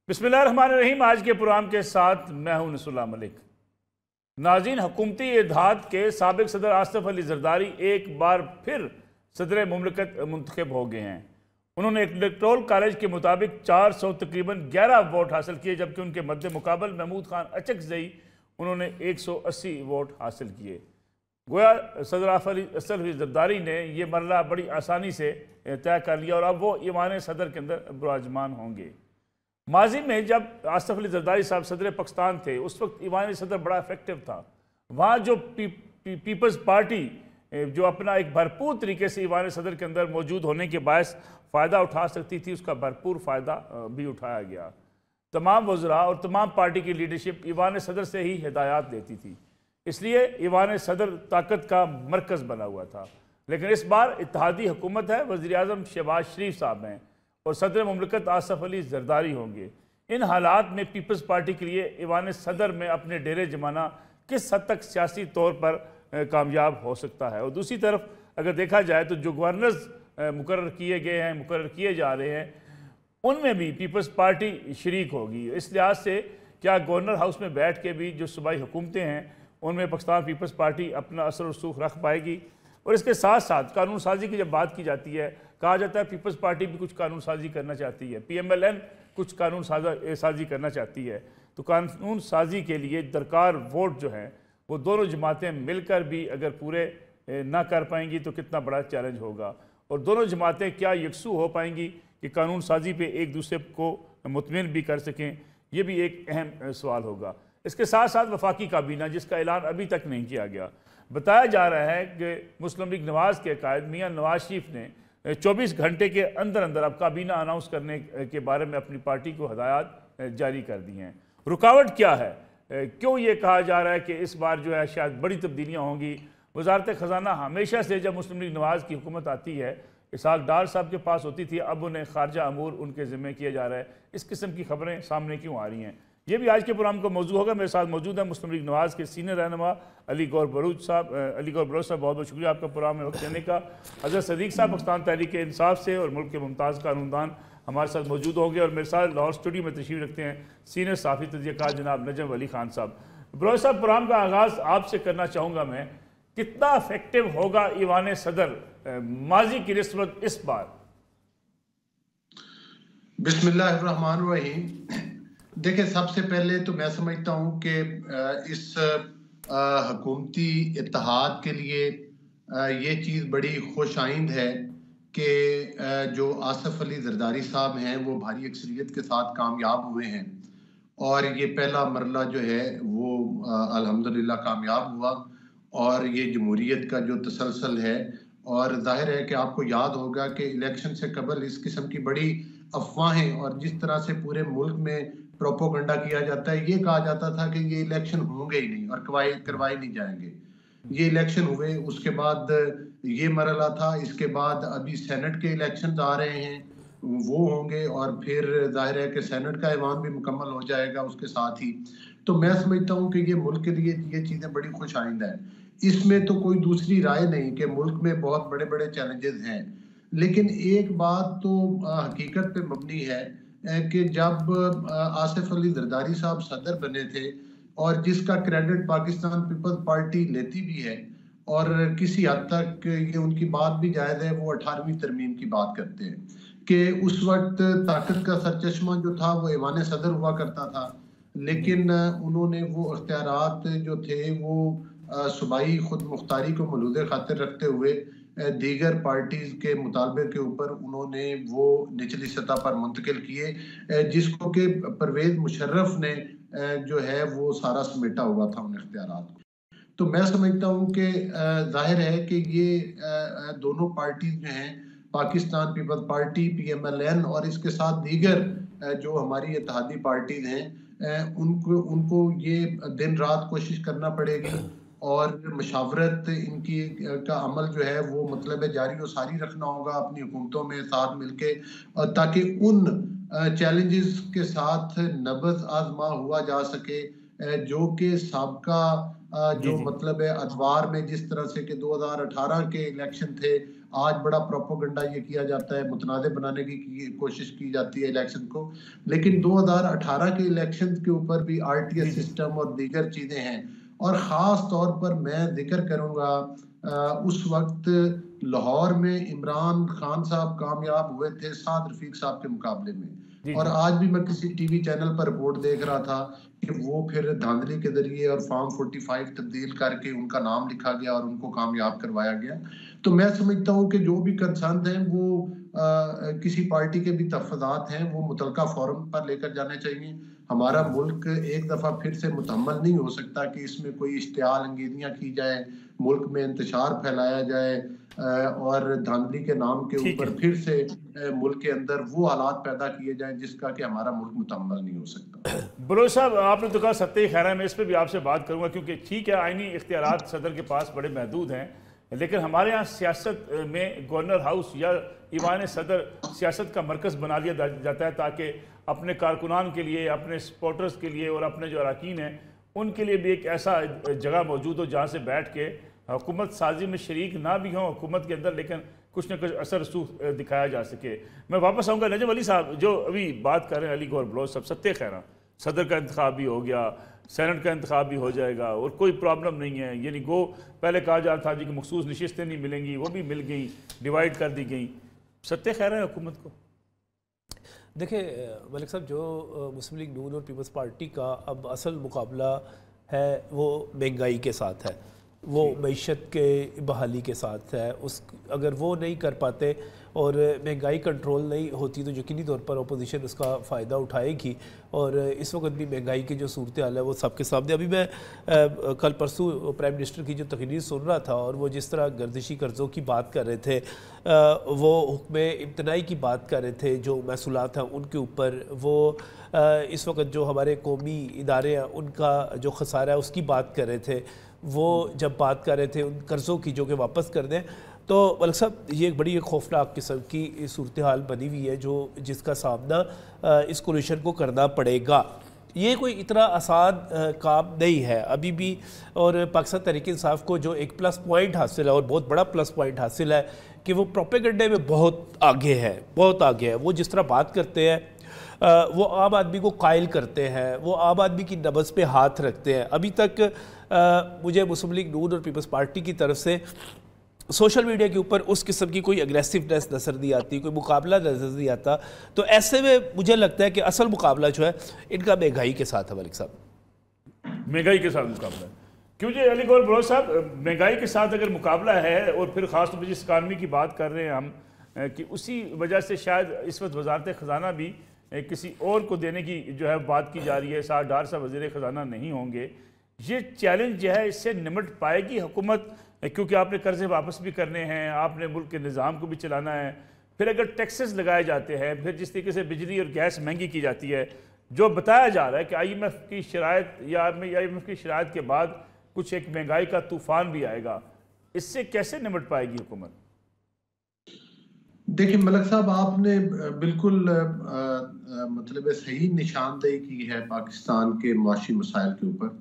बिस्मिल्लाहिर्रहमानिर्रहीम। आज के प्रोग्राम के साथ मैं हूं नसरुल्लाह मलिक। नाज़रीन, हुकूमती इत्तेहाद के साबिक सदर आसिफ अली जरदारी एक बार फिर सदर मुमलिकत मुंतखब हो गए हैं। उन्होंने इलेक्टोरल कॉलेज के मुताबिक 400 तकरीबन 11 वोट हासिल किए, जबकि उनके मद्दे मुकाबल महमूद खान अचकजई उन्होंने 180 वोट हासिल किए। गोया सदर आसिफ अली जरदारी ने यह मरला बड़ी आसानी से तय कर लिया और अब वो ईवान सदर के अंदर विराजमान होंगे। माजी में जब आसिफ अली जरदारी साहब सदर पाकिस्तान थे, उस वक्त ईवान सदर बड़ा इफेक्टिव था। वहाँ जो पीपल्स पार्टी जो अपना एक भरपूर तरीके से ईवान सदर के अंदर मौजूद होने के बायस फ़ायदा उठा सकती थी, उसका भरपूर फ़ायदा भी उठाया गया। तमाम वज़रा और तमाम पार्टी की लीडरशिप ईवान सदर से ही हिदायत देती थी, इसलिए ईवान सदर ताकत का मरकज़ बना हुआ था। लेकिन इस बार इत्तेहादी हुकूमत है, वज़ीर आज़म शहबाज शरीफ साहब हैं और सदर मुमलिकत आसिफ अली जरदारी होंगे। इन हालात में पीपल्स पार्टी के लिए ईवान सदर में अपने डेरे जमाना किस हद तक सियासी तौर पर कामयाब हो सकता है। और दूसरी तरफ अगर देखा जाए तो जो गवर्नर्स मुकर्रर किए गए हैं, मुकर्रर किए जा रहे हैं, उनमें भी पीपल्स पार्टी शरीक होगी। इस लिहाज से क्या गवर्नर हाउस में बैठ के भी जो सूबाई हुकूमतें हैं उनमें पाकिस्तान पीपल्स पार्टी अपना असर और रसूख रख पाएगी। और इसके साथ साथ कानून साजी की जब बात की जाती है, कहा जाता है पीपल्स पार्टी भी कुछ कानून साजी करना चाहती है, PMLN कुछ कानून साजी करना चाहती है। तो कानून साजी के लिए दरकार वोट जो हैं वो दोनों जमातें मिलकर भी अगर पूरे ना कर पाएंगी तो कितना बड़ा चैलेंज होगा। और दोनों जमातें क्या यकसू हो पाएंगी कि कानून साजी पे एक दूसरे को मुतमिन भी कर सकें, ये भी एक अहम सवाल होगा। इसके साथ साथ वफाकी काबीना, जिसका ऐलान अभी तक नहीं किया गया। बताया जा रहा है कि मुस्लिम लीग नवाज़ के कायद मियाँ नवाज शरीफ ने 24 घंटे के अंदर अंदर अब काबीना अनाउंस करने के बारे में अपनी पार्टी को हदायत जारी कर दी हैं। रुकावट क्या है? क्यों ये कहा जा रहा है कि इस बार जो है शायद बड़ी तब्दीलियाँ होंगी? वजारत ख़जाना हमेशा से जब मुस्लिम लीग नवाज़ की हुकूमत आती है, इसहाक डार साहब के पास होती थी, अब उन्हें खारजा अमूर उनके ज़िम्मे किया जा रहा है। इस किस्म की खबरें सामने क्यों आ रही हैं? ये भी आज के प्रोग्राम का मौजू होगा। मेरे साथ मौजूद है मुस्लिम लीग नवाज़ के सीनियर रहनुमा अली गौर बलूच साहब। बहुत बहुत शुक्रिया आपका प्रोग्राम में वक्त देने का। हज़रत सदीक साहब पाकिस्तान तहरीक इंसाफ से और मुल्क के मुमताज़ कानूनदान हमारे साथ मौजूद होंगे। और मेरे साथ लाहौर स्टूडियो में तशरीफ़ रखते हैं सीनियर साफ़ी तजज़ियाकार जनाब नजम अली खान साहब। बलूच साहब, प्रोग्राम का आगाज़ आपसे करना चाहूँगा मैं, कितना इफेक्टिव होगा ईवान सदर माजी की निस्बत इस बार? बिस्मिल्लाहिर्रहमानिर्रहीम। देखिए, सबसे पहले तो मैं समझता हूँ कि इस हुकूमती इत्तेहाद के लिए ये चीज़ बड़ी खुश आइंद है कि जो आसिफ अली जरदारी साहब हैं वो भारी अक्सरियत के साथ कामयाब हुए हैं और ये पहला मरला जो है वो अल्हम्दुलिल्लाह कामयाब हुआ। और ये जमहूरियत का जो तसलसल है, और जाहिर है कि आपको याद होगा कि इलेक्शन से कबल इस किस्म की बड़ी अफवाहें और जिस तरह से पूरे मुल्क में प्रोपोगंडा किया जाता है, ये कहा जाता था कि ये इलेक्शन होंगे ही नहीं और करवाए नहीं जाएंगे। ये इलेक्शन हुए, उसके बाद ये मरला था, इसके बाद अभी सेनेट के इलेक्शन आ रहे हैं, वो होंगे और फिर जाहिर है कि सेनेट का ऐवान भी मुकम्मल हो जाएगा उसके साथ ही। तो मैं समझता हूँ कि ये मुल्क के लिए ये चीज़ें बड़ी खुश आइंद है। इसमें तो कोई दूसरी राय नहीं कि मुल्क में बहुत बड़े बड़े चैलेंजेस हैं, लेकिन एक बात तो हकीकत पे मबनी है कि जब आसिफ अली जरदारी साहब सदर बने थे, और जिसका क्रेडिट पाकिस्तान पीपल्स पार्टी लेती भी है और किसी हद तक ये उनकी बात भी जायज़ है, वो 18वीं तरमीम की बात करते हैं कि उस वक्त ताकत का सरचश्मा जो था वो ईवान सदर हुआ करता था, लेकिन उन्होंने वो इख्तियारात जो थे वो सूबाई खुद मुख्तारी को मलूद खातिर रखते हुए दीगर पार्टीज के मुतालबे के ऊपर उन्होंने वो निचली सतह पर मुंतकिल किए, जिसको कि परवेज मुशर्रफ ने जो है वो सारा समेटा हुआ था उन इख्तियारात को। तो मैं समझता हूँ कि जाहिर है कि ये दोनों पार्टीज जो हैं, पाकिस्तान पीपल्स पार्टी PMLN और इसके साथ दीगर जो हमारी इत्तेहादी पार्टीज हैं, उनको ये दिन रात कोशिश करना पड़ेगी और मशावरत इनकी का अमल जो है वो मतलब है जारी और सारी रखना होगा अपनी हुकूमतों में साथ मिलके, ताकि उन चैलेंजेस के साथ नब्ज़ आजमा हुआ जा सके जो कि साबका जी जो जी मतलब है अखबार में जिस तरह से कि 2018 के इलेक्शन थे, आज बड़ा प्रोपोगंडा ये किया जाता है, मुतनाज़ बनाने की कोशिश की जाती है इलेक्शन को। लेकिन 2018 के इलेक्शन के ऊपर भी जी आरटीएस जी सिस्टम और दीगर चीजें हैं। और ख़ास तौर पर मैं जिक्र करूंगा उस वक्त लाहौर में इमरान खान साहब कामयाब हुए थे साद रफीक साहब के मुकाबले में। जी और जी आज भी मैं किसी टीवी चैनल पर रिपोर्ट देख रहा था कि वो फिर धांधली के जरिए और फॉर्म 45 तब्दील करके उनका नाम लिखा गया और उनको कामयाब करवाया गया। तो मैं समझता हूँ कि जो भी कंसर्न हैं वो किसी पार्टी के भी तहफ़्फ़ुज़ात हैं वो मुतलका फोरम पर लेकर जाने चाहिए। जी हमारा जी मुल्क एक दफ़ा फिर से मुतहम्मल नहीं हो सकता कि इसमें कोई इश्तियाल अंगेजियाँ की जाए, मुल्क में इंतशार फैलाया जाए और धांधली के नाम के ठीक ऊपर है। फिर से मुल्क के अंदर वो हालात पैदा किए जाएं जिसका कि हमारा मुल्क मुतहम्मल नहीं हो सकता। बलोच साहब, आपने तो कहा सत्ते खैर है, मैं इस पर भी आपसे बात करूंगा क्योंकि ठीक है आईनी इख्तियारात सदर के पास बड़े महदूद हैं, लेकिन हमारे यहाँ सियासत में गवर्नर हाउस या ईवान सदर सियासत का मरकज़ बना लिया जाता है ताकि अपने कारकुनान के लिए, अपने सपोर्टर्स के लिए और अपने जो अरकान हैं उनके लिए भी एक ऐसा जगह मौजूद हो जहाँ से बैठ के हुकूमत साजी में शरीक ना भी हों हुकूमत के अंदर, लेकिन कुछ ना कुछ असर रसूख दिखाया जा सके। मैं वापस आऊँगा नजम अली साहब, जो अभी बात कर रहे हैं अली गौर बलोच साहब, सत्ते खैरा सदर का इंतखाब भी हो गया, सेनेट का इंतखाब भी हो जाएगा और कोई प्रॉब्लम नहीं है, यानी गो पहले कहा जा रहा था जी कि मखसूस नशिस्तें नहीं मिलेंगी, वो भी मिल गई, डिवाइड कर दी गई। सत्ते खैर है हुकूमत को। देखिए मलिक साहब, जो मुस्लिम लीग नून और पीपल्स पार्टी का अब असल मुकाबला है वो महंगाई के साथ है, वो मईशत के बहाली के साथ है। उस अगर वो नहीं कर पाते और महंगाई कंट्रोल नहीं होती तो यकीनी तौर पर अपोजिशन उसका फ़ायदा उठाएगी। और इस वक्त भी महंगाई की जो सूरत हाल है वो सबके सामने। अभी मैं कल परसों प्राइम मिनिस्टर की जो तकरीर सुन रहा था और वो जिस तरह गर्दिशी कर्ज़ों की बात कर रहे थे, वो हुक्म इम्तनाई की बात कर रहे थे, जो महसूलात हैं उनके ऊपर, वो इस वक्त जो हमारे कौमी इदारे हैं उनका जो खसारा है उसकी बात कर रहे थे। वो जब बात कर रहे थे उन कर्ज़ों की जो कि वापस कर दें, तो मलिक साहब ये एक बड़ी खौफनाक किस्म की सूरत हाल बनी हुई है जो जिसका सामना इस कोलिशन को करना पड़ेगा। ये कोई इतना आसान काम नहीं है अभी भी। और पाकिस्तान तहरीक इंसाफ को जो एक प्लस पॉइंट हासिल है और बहुत बड़ा प्लस पॉइंट हासिल है कि वो प्रोपेगेंडे में बहुत आगे है, बहुत आगे है। वो जिस तरह बात करते हैं वो आम आदमी को कायल करते हैं, वो आम आदमी की नब्ज़ पे हाथ रखते हैं। अभी तक मुझे मुस्लिम लीग नून और पीपल्स पार्टी की तरफ से सोशल मीडिया के ऊपर उस किस्म की कोई एग्रेसिवनेस नज़र नहीं आती, कोई मुकाबला नज़र नहीं आता। तो ऐसे में मुझे लगता है कि असल मुकाबला जो है इनका महंगाई के साथ है। मलिक साहब, महंगाई के साथ मुकाबला है क्यों जी अली गौर बलोच साहब? महंगाई के साथ अगर मुकाबला है और फिर ख़ास तौर पर जिस इकानमी की बात कर रहे हैं हम कि उसी वजह से शायद इस वक्त वजारत ख़जाना भी किसी और को देने की जो है बात की जा रही है, साहडार साहब वज़ीर ख़जाना नहीं होंगे। ये चैलेंज जो है इससे निमट पाएगी हुकूमत? क्योंकि आपने कर्जे वापस भी करने हैं, आपने मुल्क के निज़ाम को भी चलाना है, फिर अगर टैक्सेस लगाए जाते हैं, फिर जिस तरीके से बिजली और गैस महंगी की जाती है, जो बताया जा रहा है कि IMF की शराइत या IMF की शराइत के बाद कुछ एक महंगाई का तूफान भी आएगा, इससे कैसे निमट पाएगी हुकूमत? देखिए मलिक साहब, आपने बिल्कुल मतलब सही निशानदेही की है पाकिस्तान के माशी मसाइल के ऊपर,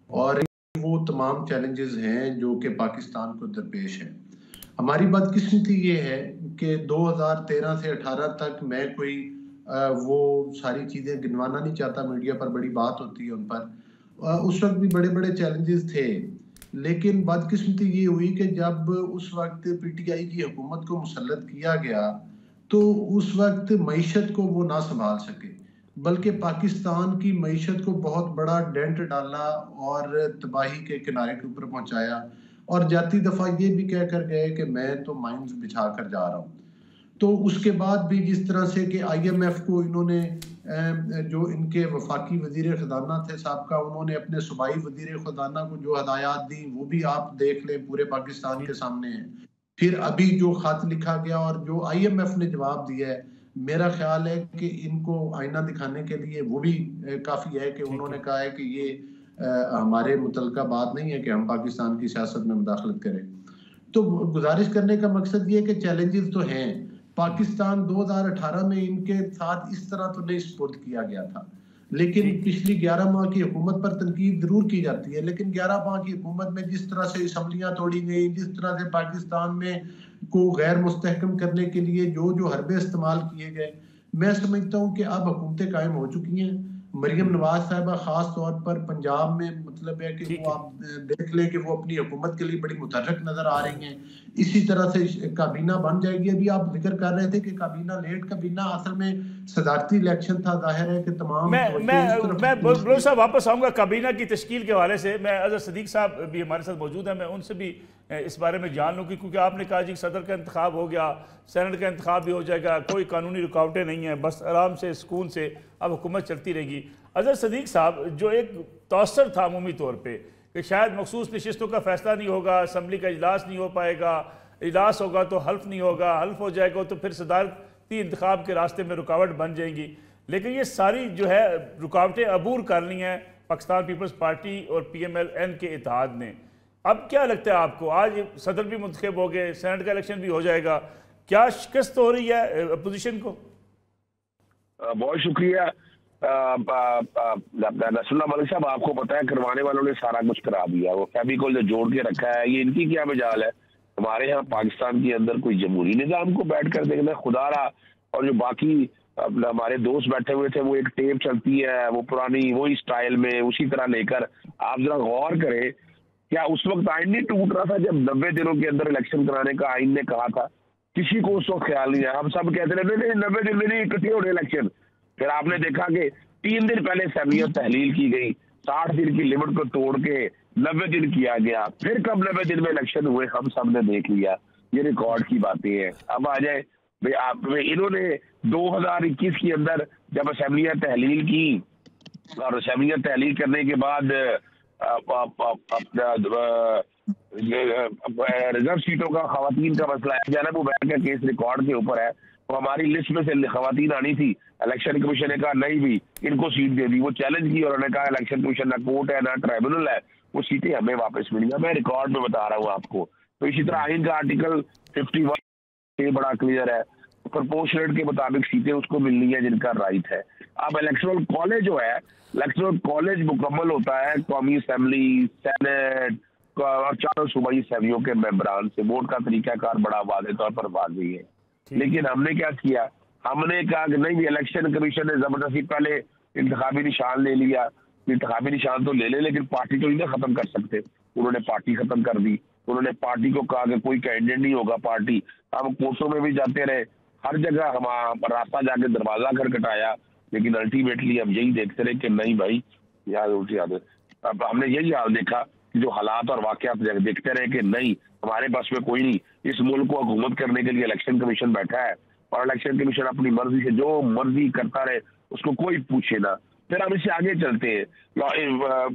और वो तमाम चैलेंजेस हैं जो कि पाकिस्तान को दरपेश है। हमारी बदकिस्मती ये है कि 2013 से 18 तक मैं कोई वो सारी चीज़ें गिनवाना नहीं चाहता, मीडिया पर बड़ी बात होती है उन पर। उस वक्त भी बड़े बड़े चैलेंजेस थे, लेकिन बदकिस्मती ये हुई कि जब उस वक्त PTI की हुकूमत को मुसल्लत किया गया तो उस वक्त मईशत को वो ना संभाल सके, बल्कि पाकिस्तान की मईशत को बहुत बड़ा डेंट डाला और तबाही के किनारे के ऊपर पहुंचाया। और जाती दफ़ा ये भी कह कर गए कि मैं तो माइंस बिछा कर जा रहा हूँ। तो उसके बाद भी जिस तरह से कि IMF को इन्होंने जो इनके वफाकी वजीर ख़जाना थे साहबका, उन्होंने अपने सूबाई वजीर ख़जाना को जो हदायत दी वो भी आप देख लें, पूरे पाकिस्तान के सामने है। फिर अभी जो खत लिखा गया और जो IMF ने जवाब दिया है, मेरा ख्याल है कि इनको आईना दिखाने के लिए वो भी काफ़ी है कि उन्होंने कहा है कि ये हमारे मुतलका बात नहीं है कि हम पाकिस्तान की सियासत में मुदाखलत करें। तो गुजारिश करने का मकसद ये है कि चैलेंजेस तो हैं। पाकिस्तान 2018 में इनके साथ इस तरह तो नहीं सपोर्ट किया गया था, लेकिन पिछली 11 माह की हुकूमत पर तनकीद जरूर की जाती है, लेकिन 11 माह की हुकूमत में जिस तरह से असम्बलियां तोड़ी गई, जिस तरह से पाकिस्तान में को गैर मुस्तहकम करने के लिए जो जो हरबे इस्तेमाल किए गए, मैं समझता हूँ कि अब हुकूमतें कायम हो चुकी हैं। मरियम नवाज साहिबा खास तौर पर पंजाब में मतलब है कि वो आप देख लें कि वो अपनी हुकूमत के लिए बड़ी मुतहर्रिक नजर आ रही हैं। इसी तरह से काबीना बन जाएगी। अभी आप जिक्र कर रहे थे कि काबीना लेट काबीना, असल में सदारती इलेक्शन था। जाहिर है कि तमाम मैं बलोच साहब वापस आऊँगा काबीना की तश्कील के हवाले से। मैं अजहर सदीक साहब भी हमारे साथ मौजूद हैं, मैं उनसे भी इस बारे में जान लूँ कि क्योंकि आपने कहा जी सदर का इंतखाब हो गया, सेनेट का इंतखाब भी हो जाएगा, कोई कानूनी रुकावटें नहीं हैं, बस आराम से सुकून से अब हुकूमत चलती रहेगी। अजहर सदीक साहब, जो एक तौसर था अमूमी तौर पर कि शायद मखसूस नशिस्तों का फैसला नहीं होगा, असम्बली का इजलास नहीं हो पाएगा, इजलास होगा तो हल्फ नहीं होगा, हल्फ हो जाएगा तो फिर सदारती इंतखाब के रास्ते में रुकावट बन जाएंगी, लेकिन ये सारी जो है रुकावटें अबूर कर ली हैं पाकिस्तान पीपल्स पार्टी और PMLN के इत्तेहाद ने। अब क्या लगता है आपको, आज सदर भी मुंतखब हो गए, सेनेट का इलेक्शन भी हो जाएगा, क्या शिकस्त हो रही है अपोजिशन को? बहुत शुक्रिया नसरुल्लाह मलिक साहब। आपको पता है करवाने वालों ने सारा कुछ करा दिया, वो फेविकोल जो जोड़ के रखा है, ये इनकी क्या मजाल है। हमारे यहाँ पाकिस्तान के अंदर कोई जमहूरी निज़ाम को बैठ कर देखना खुदारा, और जो बाकी हमारे दोस्त बैठे हुए थे वो एक टेप चलती है वो पुरानी वही स्टाइल में उसी तरह लेकर। आप जरा गौर करें, क्या उस वक्त आइन नहीं टूट रहा था जब 90 दिनों के अंदर इलेक्शन कराने का आइन ने कहा था? किसी को उस वक्त ख्याल नहीं है। हम सब कहते रहे नहीं 90 दिन में नहीं इकट्ठे हो रहे इलेक्शन। फिर आपने देखा कि 3 दिन पहले असेंबलियां तहलील की गई, 60 दिन की लिमिट को तोड़ के 90 दिन किया गया, फिर कब 90 दिन में इलेक्शन हुए हम सब ने देख लिया। ये रिकॉर्ड की बातें हैं। अब आ जाए भाई, इन्होंने 2021 के अंदर जब असेंबलियां तहलील की और असेंबलियां तहलील करने के बाद रिजर्व सीटों का खवातीन का मसला है, जैनब उबैद का केस रिकॉर्ड के ऊपर है, तो हमारी लिस्ट में से खवातीन आनी थी। इलेक्शन कमीशन ने कहा नहीं भी इनको सीट दे दी, वो चैलेंज की और उन्होंने कहा इलेक्शन कमीशन ना कोर्ट है ना ट्राइब्यूनल है, वो सीटें हमें वापस मिली। मैं रिकॉर्ड में बता रहा हूँ आपको। तो इसी तरह आइन का आर्टिकल 51 ये बड़ा क्लियर है, प्रोपोर्शनेट के मुताबिक सीटें उसको मिलनी है जिनका राइट है। अब इलेक्टोरल कॉलेज जो है, इलेक्टोरल कॉलेज मुकम्मल होता है कौमी असेंबली, सेनेट और चारों सूबाई असेंबलियों के मेंबरान से। वोट का तरीकाकार बड़ा वाज़ेह तौर पर वाज़ेह है, लेकिन हमने क्या किया, हमने कहा कि नहीं, इलेक्शन कमीशन ने जबरदस्ती पहले इंतखाबी निशान ले लिया। इंतखाबी निशान तो ले ले, लेकिन पार्टी तो नहीं खत्म कर सकते। उन्होंने पार्टी खत्म कर दी। उन्होंने पार्टी को कहा कि कोई कैंडिडेट नहीं होगा पार्टी। हम कोर्टों में भी जाते रहे, हर जगह हम रास्ता जाके दरवाजा खटखटाया, लेकिन अल्टीमेटली हम यही देखते रहे कि नहीं भाई याद उल्टी आदत। अब हमने यही देखा कि जो हालात और वाकयात देखते रहे कि नहीं हमारे पास में कोई नहीं, इस मुल्क को हुकूमत करने के लिए इलेक्शन कमीशन बैठा है और इलेक्शन कमीशन अपनी मर्जी से जो मर्जी करता रहे, उसको कोई पूछे ना। फिर हम इससे आगे चलते हैं।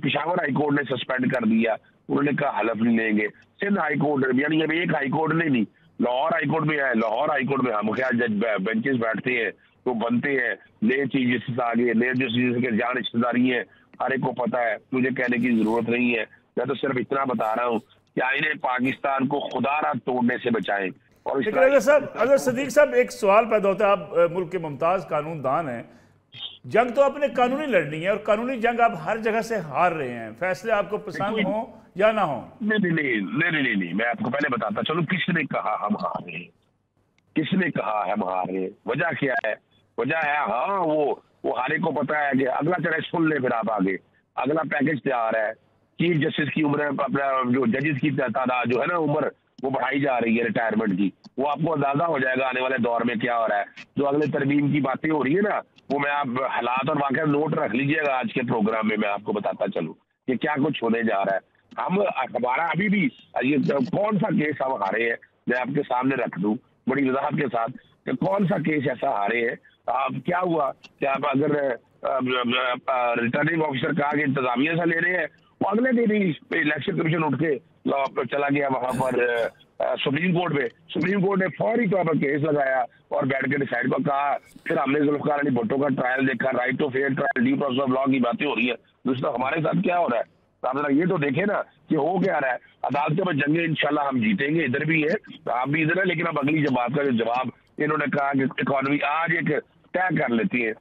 पेशावर हाईकोर्ट ने सस्पेंड कर दिया, उन्होंने कहा हलफ नहीं लेंगे। सिंध हाईकोर्ट, यानी अब एक हाईकोर्ट नहीं, लाहौर हाईकोर्ट में है। लाहौर हाईकोर्ट में हम क्या जज बेंचेस बैठते हैं तो बनते हैं, नए चीफ जस्टिस आ गए, नए जस्टिस के जान रिश्तेदारी है, हर एक को पता है, मुझे कहने की जरूरत नहीं है। मैं तो सिर्फ इतना बता रहा हूँ कि आईने पाकिस्तान को खुदारा तोड़ने से बचाएं। और अगर सदीक साहब एक सवाल पैदा होता है, आप मुल्क के मुमताज कानूनदान हैं, जंग तो अपने कानूनी लड़नी है और कानूनी जंग आप हर जगह से हार रहे हैं, फैसले आपको पसंद हो या ना हो। नहीं, मैं आपको पहले बताता चलो किसने कहा हम हार रहे हैं, किसने कहा हम हार रहे हैं, वजह क्या है। वजह है हाँ वो हारे को पता है कि अगला चढ़े सुन ले, फिर आप आगे अगला पैकेज तैयार है। चीफ जस्टिस की उम्र, अपना जो जजेस की तादाद जो है ना उम्र, वो बढ़ाई जा रही है रिटायरमेंट की। वो आपको अंदाजा हो जाएगा आने वाले दौर में क्या हो रहा है। जो अगले तरमीम की बातें हो रही है ना, वो मैं आप हालात और वाकया नोट रख लीजिएगा। आज के प्रोग्राम में मैं आपको बताता चलूँ कि क्या कुछ होने जा रहा है। हमारा अभी भी ये कौन सा केस हम हारे हैं, मैं आपके सामने रख दूं बड़ी वजाहत के साथ कि कौन सा केस ऐसा हारे है। क्या हुआ कि आप अगर रिटर्निंग ऑफिसर कहा कि इंतजामिया से ले रहे हैं, वो अगले दिन ही इलेक्शन कमीशन उठ के चला गया वहां पर सुप्रीम कोर्ट में। सुप्रीम कोर्ट ने फौरी तौर पर केस लगाया और बैठ के डिसाइड को कहा। फिर हमने जुल्फकार अली भुट्टो का ट्रायल देखा, right to fair trial, due process of law की बातें हो रही है। दूसरा हमारे साथ क्या हो रहा है, आप जरा ये तो देखे ना कि हो क्या रहा है। अदालतों में जंगे इंशाल्लाह हम जीतेंगे, इधर भी है आप भी इधर है, लेकिन अब अगली बात का जो जवाब इन्होंने कहा कि इकोनॉमी आज एक तय कर लेती है।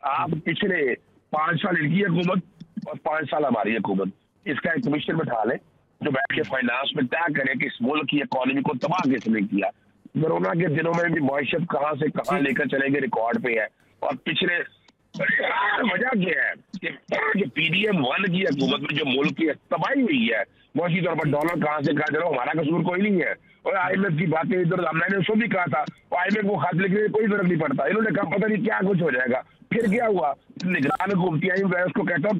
आप पिछले 5 साल इनकी हुकूमत और 5 साल हमारी हुकूमत, इसका एक कमीशन बैठा लें जो बैठ के फाइनेंस में तय करे कि इस मुल्क की इकोनॉमी को तबाह किसने किया। कोरोना के दिनों में भी मईशत कहाँ से कहाँ लेकर चले गए रिकॉर्ड पे है। और पिछले वजह क्या है कि PDM 1 की हुकूमत में जो मुल्क की तबाही हुई है, मौसी तौर पर डॉलर कहाँ से कहा चलो हमारा कसूर कोई नहीं है। और IMF की बातें इधर हमने उसको भी कहा था, IMF को खाते लिखने कोई फर्क नहीं पड़ता, इन्होंने कहा पता नहीं क्या कुछ हो जाएगा। फिर क्या हुआ, निगरान हुकूमती आई, मैं उसको कहता हूँ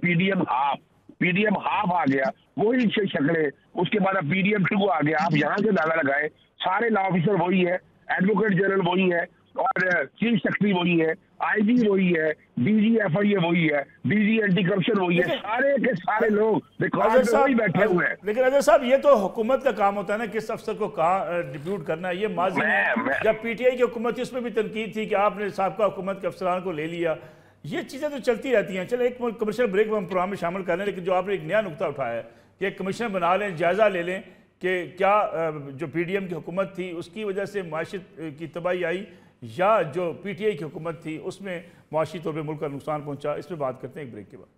PDM हाफ आ गया, वही शक्लें। उसके बाद अब PDM 2 आ गया। आप यहाँ से दावा लगाए, सारे लॉ ऑफिसर वही है, एडवोकेट जनरल वही है, और चीफ सेक्रेटरी वही है, IG वही है, DG FIA वही है, DG एंटी करप्शन वही है, सारे के सारे लोग रिकॉर्ड पे वही बैठे हुए हैं। लेकिन अजहर साहब, ये तो हुकूमत का काम होता है ना, किस अफसर को कहाँ डिप्यूट करना है। ये माजी में जब PTI की हुकूमत थी उसमें भी तनकीद थी कि आपने साबका हुकूमत के अफसरान को ले लिया। ये चीज़ें तो चलती रहती हैं। चलो एक कमर्शियल ब्रेक में हम प्रोग्राम में शामिल कर लें, लेकिन जो आपने एक नया नुकता उठाया है कि एक कमीशन बना लें, जायज़ा ले लें कि क्या जो PDM की हुकूमत थी उसकी वजह से माशियत की तबाही आई, या जो PTI की हुकूमत थी उसमें मुआशी तौर पर मुल्क का नुकसान पहुँचा। इस पर बात करते हैं एक ब्रेक के बाद।